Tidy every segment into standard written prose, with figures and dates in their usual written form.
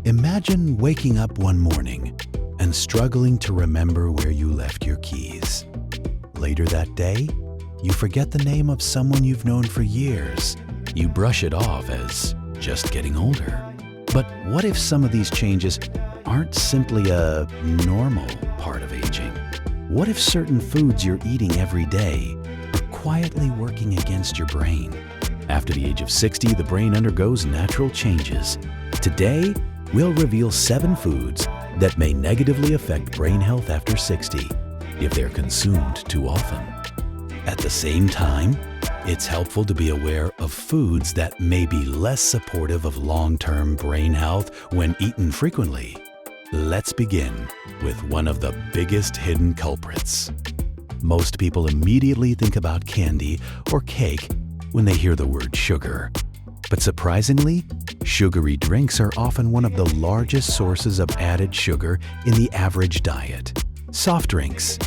Imagine waking up one morning and struggling to remember where you left your keys. Later that day, you forget the name of someone you've known for years. You brush it off as just getting older. But what if some of these changes aren't simply a normal part of aging? What if certain foods you're eating every day are quietly working against your brain? After the age of 60, the brain undergoes natural changes. Today, we'll reveal 7 foods that may negatively affect brain health after 60 if they're consumed too often. At the same time, it's helpful to be aware of foods that may be less supportive of long-term brain health when eaten frequently. Let's begin with one of the biggest hidden culprits. Most people immediately think about candy or cake when they hear the word sugar. But surprisingly, sugary drinks are often one of the largest sources of added sugar in the average diet. Soft drinks,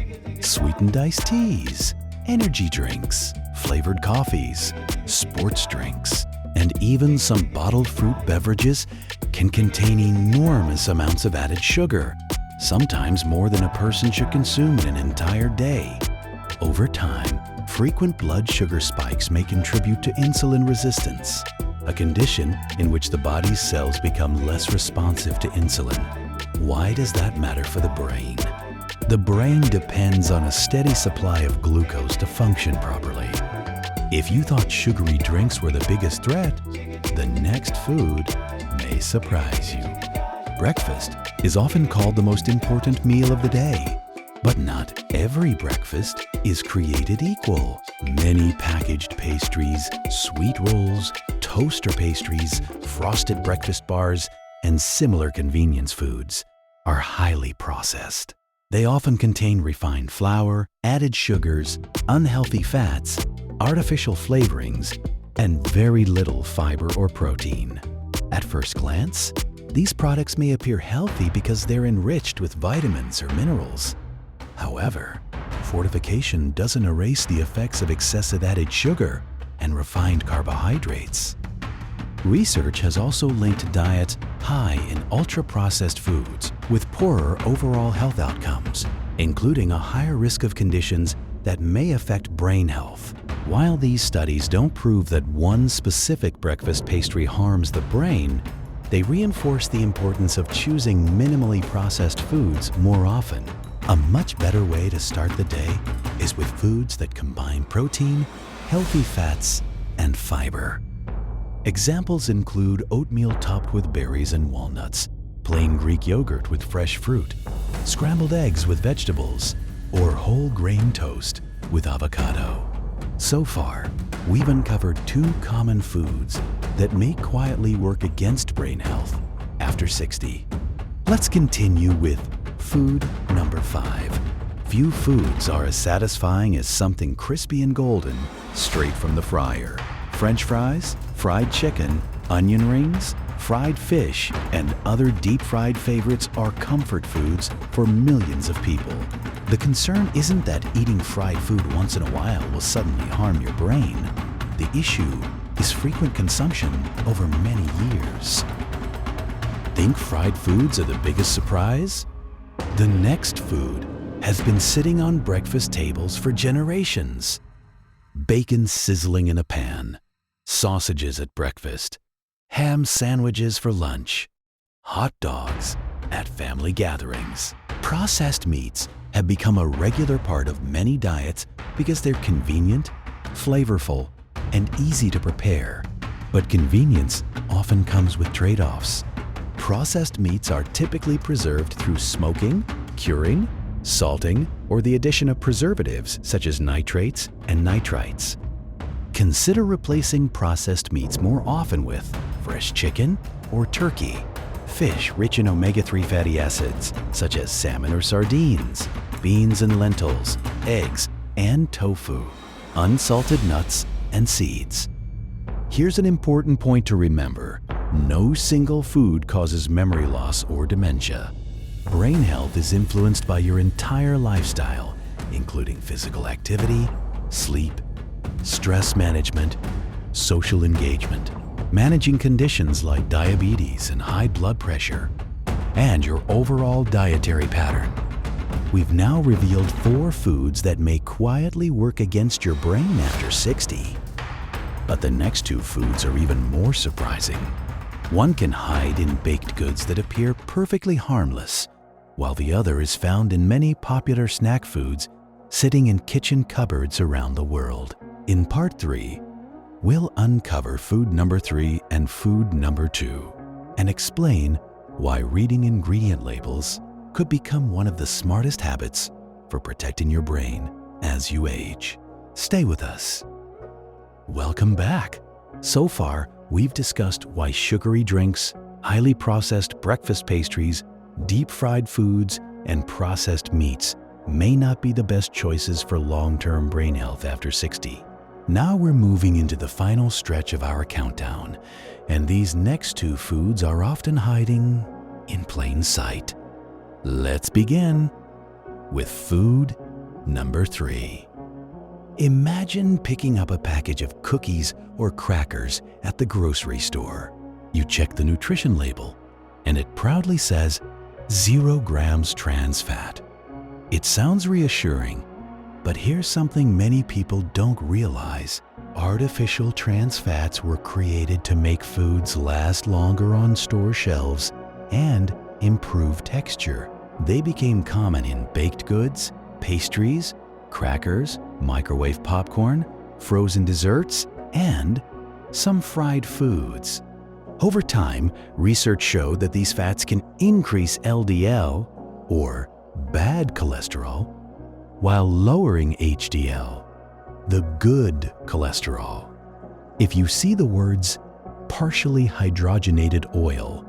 sweetened iced teas, energy drinks, flavored coffees, sports drinks, and even some bottled fruit beverages can contain enormous amounts of added sugar, sometimes more than a person should consume in an entire day. Over time, frequent blood sugar spikes may contribute to insulin resistance, a condition in which the body's cells become less responsive to insulin. Why does that matter for the brain? The brain depends on a steady supply of glucose to function properly. If you thought sugary drinks were the biggest threat, the next food may surprise you. Breakfast is often called the most important meal of the day. But not every breakfast is created equal. Many packaged pastries, sweet rolls, toaster pastries, frosted breakfast bars, and similar convenience foods are highly processed. They often contain refined flour, added sugars, unhealthy fats, artificial flavorings, and very little fiber or protein. At first glance, these products may appear healthy because they're enriched with vitamins or minerals. However, fortification doesn't erase the effects of excessive added sugar and refined carbohydrates. Research has also linked diets high in ultra-processed foods with poorer overall health outcomes, including a higher risk of conditions that may affect brain health. While these studies don't prove that one specific breakfast pastry harms the brain, they reinforce the importance of choosing minimally processed foods more often. A much better way to start the day is with foods that combine protein, healthy fats, and fiber. Examples include oatmeal topped with berries and walnuts, plain Greek yogurt with fresh fruit, scrambled eggs with vegetables, or whole grain toast with avocado. So far, we've uncovered 2 common foods that may quietly work against brain health after 60. Let's continue with food number 5. Few foods are as satisfying as something crispy and golden straight from the fryer. French fries, fried chicken, onion rings, fried fish, and other deep-fried favorites are comfort foods for millions of people. The concern isn't that eating fried food once in a while will suddenly harm your brain. The issue is frequent consumption over many years. Think fried foods are the biggest surprise? The next food has been sitting on breakfast tables for generations. Bacon sizzling in a pan, sausages at breakfast, ham sandwiches for lunch, hot dogs at family gatherings. Processed meats have become a regular part of many diets because they're convenient, flavorful, and easy to prepare. But convenience often comes with trade-offs. Processed meats are typically preserved through smoking, curing, salting, or the addition of preservatives such as nitrates and nitrites. Consider replacing processed meats more often with fresh chicken or turkey, fish rich in omega-3 fatty acids such as salmon or sardines, beans and lentils, eggs and tofu, unsalted nuts and seeds. Here's an important point to remember. No single food causes memory loss or dementia. Brain health is influenced by your entire lifestyle, including physical activity, sleep, stress management, social engagement, managing conditions like diabetes and high blood pressure, and your overall dietary pattern. We've now revealed 4 foods that may quietly work against your brain after 60. But the next 2 foods are even more surprising. One can hide in baked goods that appear perfectly harmless, while the other is found in many popular snack foods sitting in kitchen cupboards around the world. In part 3, we'll uncover food number 3 and food number 2 and explain why reading ingredient labels could become one of the smartest habits for protecting your brain as you age. Stay with us. Welcome back. So far, we've discussed why sugary drinks, highly processed breakfast pastries, deep-fried foods, and processed meats may not be the best choices for long-term brain health after 60. Now we're moving into the final stretch of our countdown, and these next 2 foods are often hiding in plain sight. Let's begin with food number 3. Imagine picking up a package of cookies or crackers at the grocery store. You check the nutrition label, and it proudly says 0 grams trans fat. It sounds reassuring, but here's something many people don't realize. Artificial trans fats were created to make foods last longer on store shelves and improve texture. They became common in baked goods, pastries, crackers, microwave popcorn, frozen desserts, and some fried foods. Over time, research showed that these fats can increase LDL, or bad cholesterol, while lowering HDL, the good cholesterol. If you see the words partially hydrogenated oil,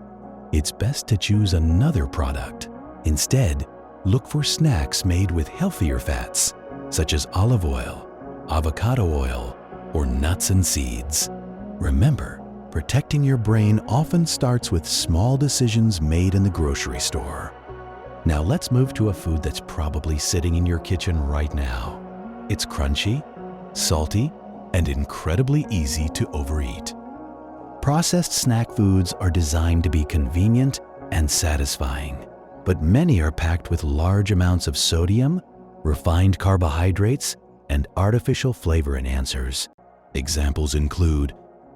it's best to choose another product. Instead, look for snacks made with healthier fats, such as olive oil, avocado oil, or nuts and seeds. Remember, protecting your brain often starts with small decisions made in the grocery store. Now let's move to a food that's probably sitting in your kitchen right now. It's crunchy, salty, and incredibly easy to overeat. Processed snack foods are designed to be convenient and satisfying, but many are packed with large amounts of sodium, refined carbohydrates, and artificial flavor enhancers. Examples include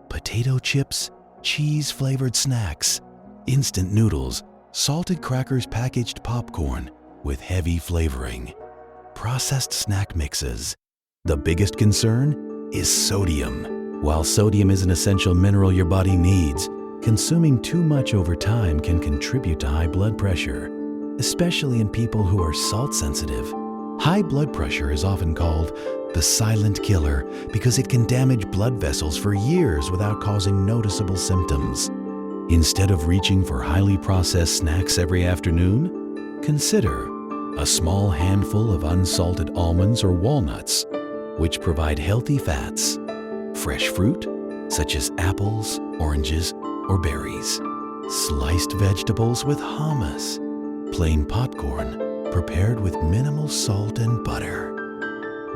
potato chips, cheese-flavored snacks, instant noodles, salted crackers, packaged popcorn with heavy flavoring, processed snack mixes. The biggest concern is sodium. While sodium is an essential mineral your body needs, consuming too much over time can contribute to high blood pressure, especially in people who are salt sensitive. High blood pressure is often called the silent killer because it can damage blood vessels for years without causing noticeable symptoms. Instead of reaching for highly processed snacks every afternoon, consider a small handful of unsalted almonds or walnuts, which provide healthy fats, fresh fruit, such as apples, oranges, or berries, sliced vegetables with hummus, plain popcorn prepared with minimal salt and butter.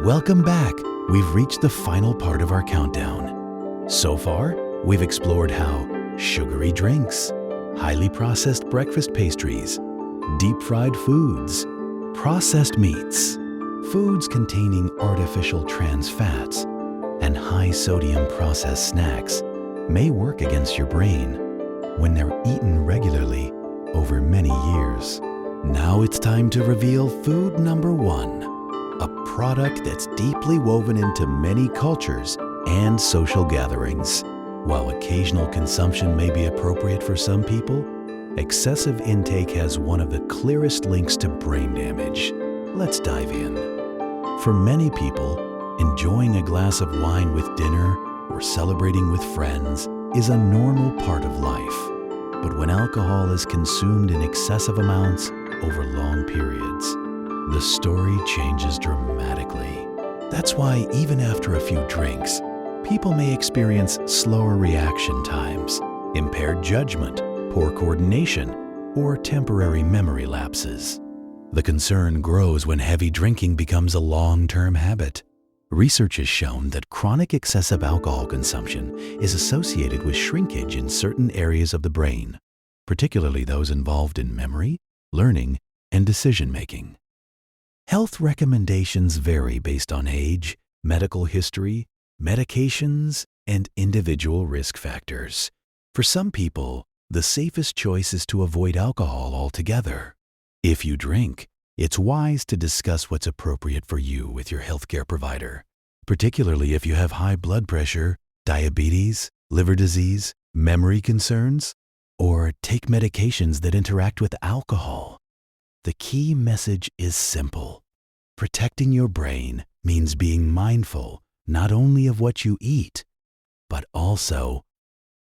Welcome back. We've reached the final part of our countdown. So far, we've explored how sugary drinks, highly processed breakfast pastries, deep-fried foods, processed meats, foods containing artificial trans fats, and high-sodium processed snacks may work against your brain when they're eaten regularly over many years. Now it's time to reveal food number 1, a product that's deeply woven into many cultures and social gatherings. While occasional consumption may be appropriate for some people, excessive intake has one of the clearest links to brain damage. Let's dive in. For many people, enjoying a glass of wine with dinner or celebrating with friends is a normal part of life. But when alcohol is consumed in excessive amounts over long periods, the story changes dramatically. That's why even after a few drinks, people may experience slower reaction times, impaired judgment, poor coordination, or temporary memory lapses. The concern grows when heavy drinking becomes a long-term habit. Research has shown that chronic excessive alcohol consumption is associated with shrinkage in certain areas of the brain, particularly those involved in memory, learning, and decision-making. Health recommendations vary based on age, medical history, medications, and individual risk factors. For some people, the safest choice is to avoid alcohol altogether. If you drink, it's wise to discuss what's appropriate for you with your healthcare provider, particularly if you have high blood pressure, diabetes, liver disease, memory concerns, or take medications that interact with alcohol. The key message is simple. Protecting your brain means being mindful not only of what you eat, but also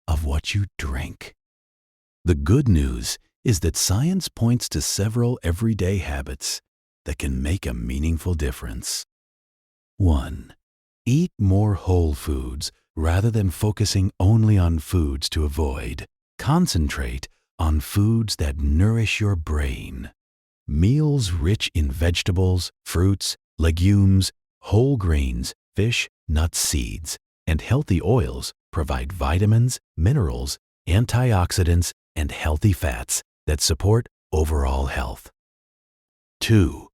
of what you drink. The good news is that science points to several everyday habits that can make a meaningful difference. 1. Eat more whole foods rather than focusing only on foods to avoid. Concentrate on foods that nourish your brain. Meals rich in vegetables, fruits, legumes, whole grains, fish, nuts, seeds, and healthy oils provide vitamins, minerals, antioxidants, and healthy fats that support overall health. 2.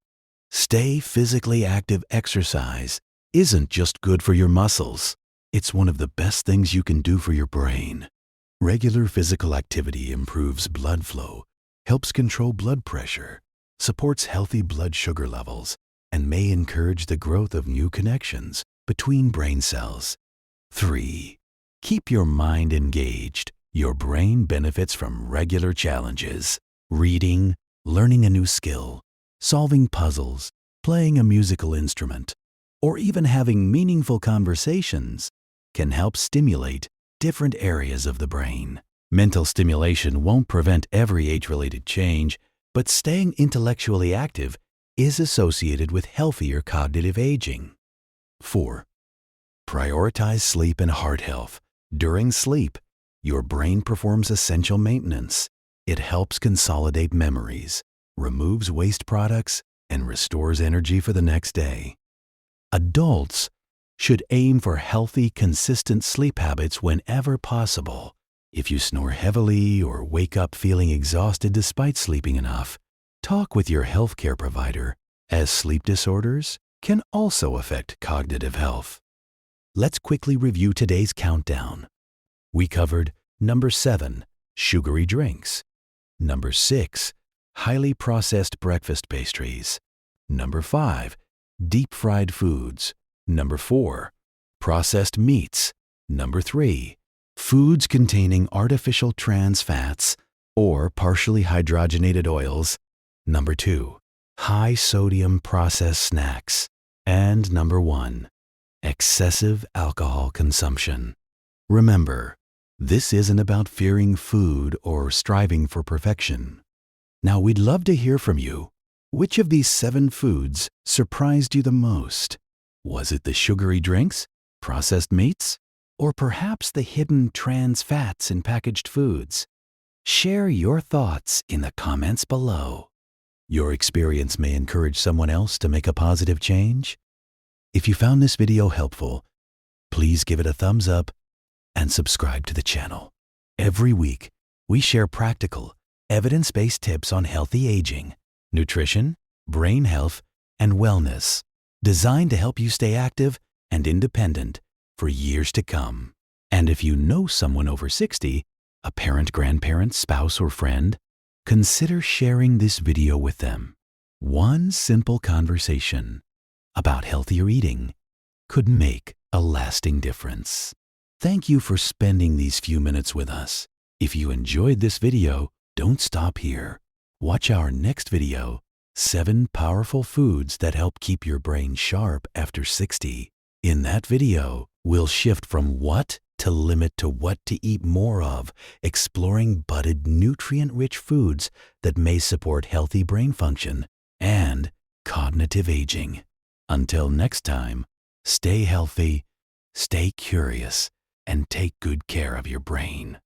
Stay physically active. Exercise isn't just good for your muscles. It's one of the best things you can do for your brain. Regular physical activity improves blood flow, helps control blood pressure, supports healthy blood sugar levels, and may encourage the growth of new connections between brain cells. 3. Keep your mind engaged. Your brain benefits from regular challenges. Reading, learning a new skill, solving puzzles, playing a musical instrument, or even having meaningful conversations can help stimulate different areas of the brain. Mental stimulation won't prevent every age-related change, but staying intellectually active is associated with healthier cognitive aging. 4. Prioritize sleep and heart health. During sleep, your brain performs essential maintenance. It helps consolidate memories, removes waste products, and restores energy for the next day. Adults should aim for healthy, consistent sleep habits whenever possible. If you snore heavily or wake up feeling exhausted despite sleeping enough, talk with your healthcare provider, as sleep disorders can also affect cognitive health. Let's quickly review today's countdown. We covered number 7, sugary drinks. Number 6, highly processed breakfast pastries. Number 5, deep-fried foods. Number 4, processed meats. Number 3, foods containing artificial trans fats or partially hydrogenated oils. Number 2, high-sodium processed snacks. And number 1, excessive alcohol consumption. Remember, this isn't about fearing food or striving for perfection. Now, we'd love to hear from you. Which of these 7 foods surprised you the most? Was it the sugary drinks, processed meats, or perhaps the hidden trans fats in packaged foods? Share your thoughts in the comments below. Your experience may encourage someone else to make a positive change. If you found this video helpful, please give it a thumbs up and subscribe to the channel. Every week, we share practical, evidence-based tips on healthy aging, nutrition, brain health, and wellness, designed to help you stay active and independent for years to come. And if you know someone over 60, a parent, grandparent, spouse, or friend, consider sharing this video with them. One simple conversation about healthier eating could make a lasting difference. Thank you for spending these few minutes with us. If you enjoyed this video, don't stop here. Watch our next video, 7 powerful foods that help keep your brain sharp after 60. In that video, we'll shift from what to limit to what to eat more of, exploring budded, nutrient-rich foods that may support healthy brain function and cognitive aging. Until next time, stay healthy, stay curious, and take good care of your brain.